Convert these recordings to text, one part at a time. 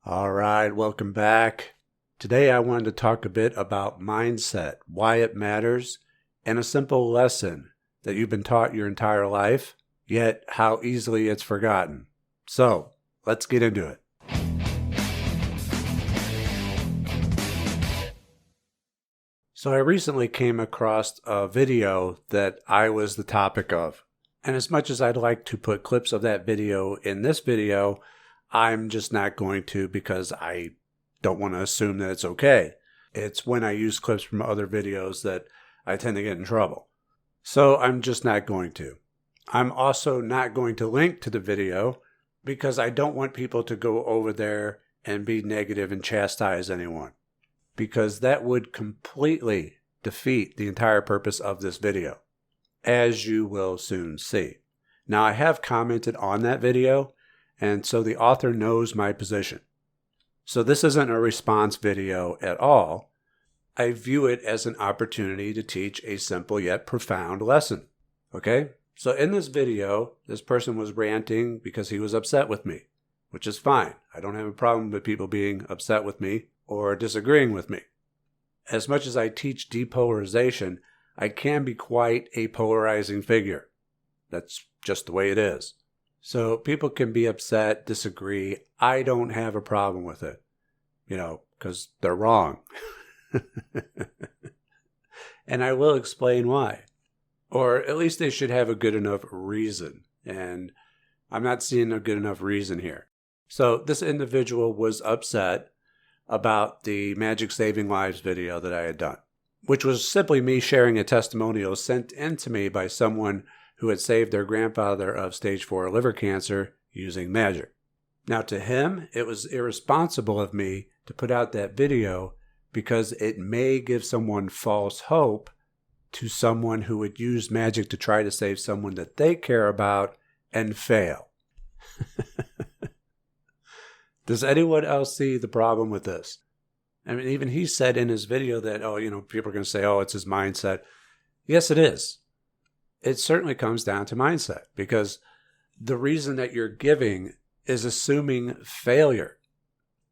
All right, welcome back. Today I wanted to talk a bit about mindset, why it matters, and a simple lesson that you've been taught your entire life, yet how easily it's forgotten. So, let's get into it. So I recently came across a video that I was the topic of. And as much as I'd like to put clips of that video in this video, I'm just not going to because I don't want to assume that it's okay. It's when I use clips from other videos that I tend to get in trouble. So I'm just not going to. I'm also not going to link to the video because I don't want people to go over there and be negative and chastise anyone, because that would completely defeat the entire purpose of this video, as you will soon see. Now, I have commented on that video, and so the author knows my position. So this isn't a response video at all. I view it as an opportunity to teach a simple yet profound lesson. Okay? So in this video, this person was ranting because he was upset with me, which is fine. I don't have a problem with people being upset with me or disagreeing with me. As much as I teach depolarization, I can be quite a polarizing figure. That's just the way it is. So people can be upset, disagree. I don't have a problem with it, because they're wrong. And I will explain why. Or at least they should have a good enough reason. And I'm not seeing a good enough reason here. So this individual was upset about the Magick Saving Lives video that I had done, which was simply me sharing a testimonial sent in to me by someone who had saved their grandfather of stage 4 liver cancer using magic. Now, to him, it was irresponsible of me to put out that video because it may give someone false hope to someone who would use magic to try to save someone that they care about and fail. Does anyone else see the problem with this? I mean, even he said in his video that, people are going to say, it's his mindset. Yes, it is. It certainly comes down to mindset, because the reason that you're giving is assuming failure.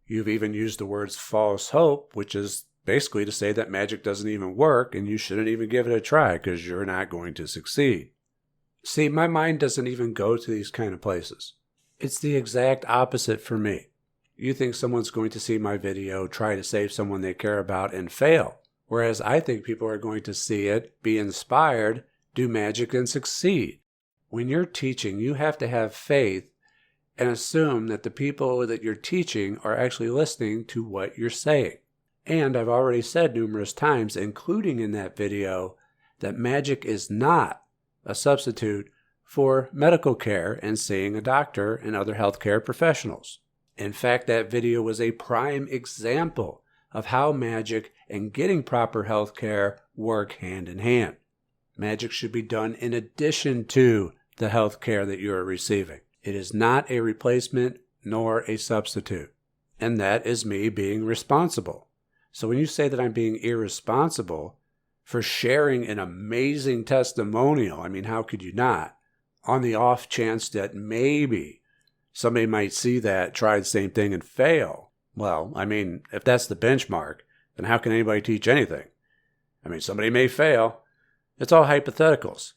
You've even used the words false hope, which is basically to say that magic doesn't even work and you shouldn't even give it a try because you're not going to succeed. See, my mind doesn't even go to these kind of places. It's the exact opposite for me. You think someone's going to see my video, try to save someone they care about, and fail. Whereas I think people are going to see it, be inspired, do magic, and succeed. When you're teaching, you have to have faith and assume that the people that you're teaching are actually listening to what you're saying. And I've already said numerous times, including in that video, that magic is not a substitute for medical care and seeing a doctor and other healthcare professionals. In fact, that video was a prime example of how magic and getting proper health care work hand in hand. Magic should be done in addition to the health care that you are receiving. It is not a replacement nor a substitute. And that is me being responsible. So when you say that I'm being irresponsible for sharing an amazing testimonial, how could you not? On the off chance that maybe somebody might see that, try the same thing, and fail. Well, if that's the benchmark, then how can anybody teach anything? Somebody may fail. It's all hypotheticals.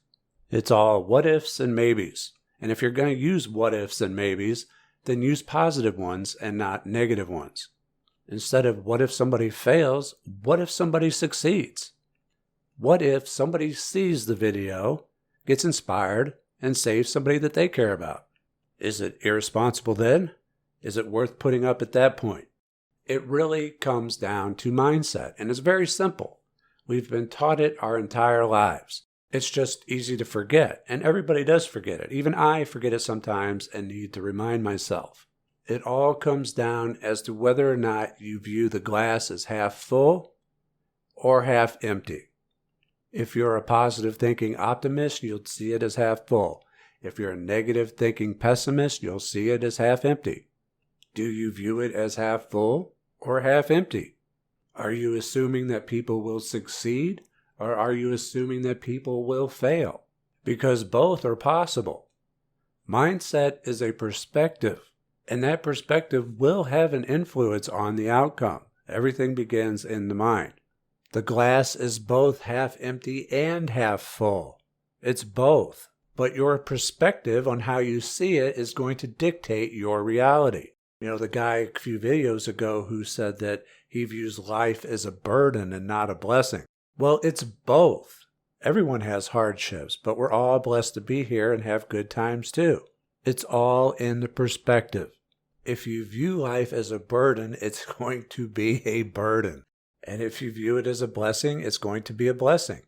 It's all what ifs and maybes. And if you're going to use what ifs and maybes, then use positive ones and not negative ones. Instead of what if somebody fails, what if somebody succeeds? What if somebody sees the video, gets inspired, and saves somebody that they care about? Is it irresponsible then? Is it worth putting up at that point? It really comes down to mindset, and it's very simple. We've been taught it our entire lives. It's just easy to forget, and everybody does forget it. Even I forget it sometimes and need to remind myself. It all comes down as to whether or not you view the glass as half full or half empty. If you're a positive thinking optimist, you'll see it as half full. If you're a negative thinking pessimist, you'll see it as half empty. Do you view it as half full or half empty? Are you assuming that people will succeed, or are you assuming that people will fail? Because both are possible. Mindset is a perspective. And that perspective will have an influence on the outcome. Everything begins in the mind. The glass is both half empty and half full. It's both. But your perspective on how you see it is going to dictate your reality. You know, the guy a few videos ago who said that he views life as a burden and not a blessing. Well, it's both. Everyone has hardships, but we're all blessed to be here and have good times too. It's all in the perspective. If you view life as a burden, it's going to be a burden. And if you view it as a blessing, it's going to be a blessing.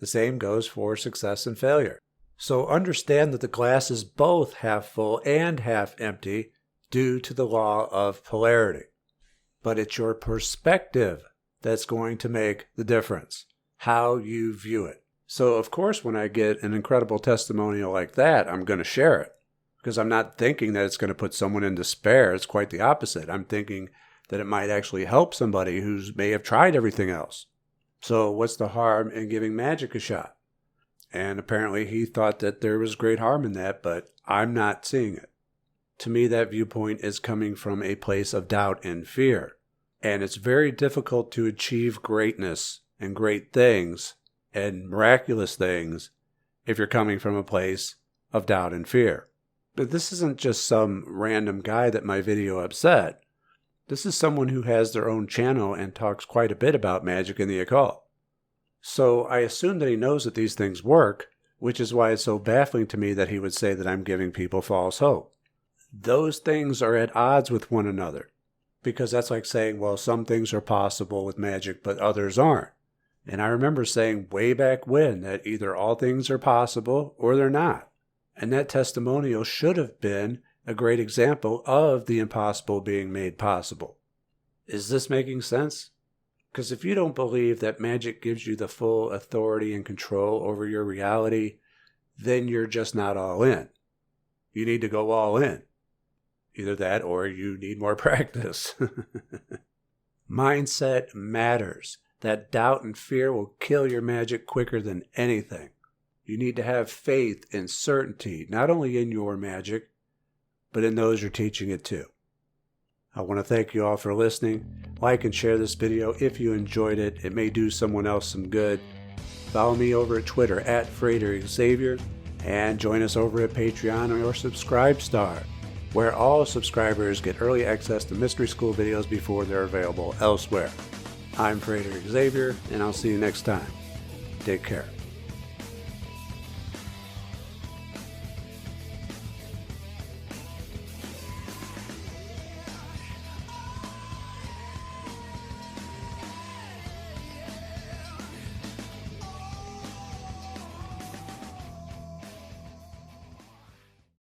The same goes for success and failure. So understand that the glass is both half full and half empty due to the law of polarity. But it's your perspective that's going to make the difference, how you view it. So, of course, when I get an incredible testimonial like that, I'm going to share it. Because I'm not thinking that it's going to put someone in despair. It's quite the opposite. I'm thinking that it might actually help somebody who may have tried everything else. So what's the harm in giving Magick a shot? And apparently he thought that there was great harm in that, but I'm not seeing it. To me, that viewpoint is coming from a place of doubt and fear. And it's very difficult to achieve greatness and great things and miraculous things if you're coming from a place of doubt and fear. But this isn't just some random guy that my video upset. This is someone who has their own channel and talks quite a bit about magic and the occult. So I assume that he knows that these things work, which is why it's so baffling to me that he would say that I'm giving people false hope. Those things are at odds with one another, because that's like saying, well, some things are possible with magic, but others aren't. And I remember saying way back when that either all things are possible or they're not. And that testimonial should have been a great example of the impossible being made possible. Is this making sense? Because if you don't believe that magic gives you the full authority and control over your reality, then you're just not all in. You need to go all in. Either that or you need more practice. Mindset matters. That doubt and fear will kill your magic quicker than anything. You need to have faith and certainty, not only in your magic, but in those you're teaching it to. I want to thank you all for listening. Like and share this video if you enjoyed it. It may do someone else some good. Follow me over at Twitter at Frater Xavier, and join us over at Patreon or Subscribestar, where all subscribers get early access to Mystery School videos before they're available elsewhere. I'm Frater Xavier, and I'll see you next time. Take care.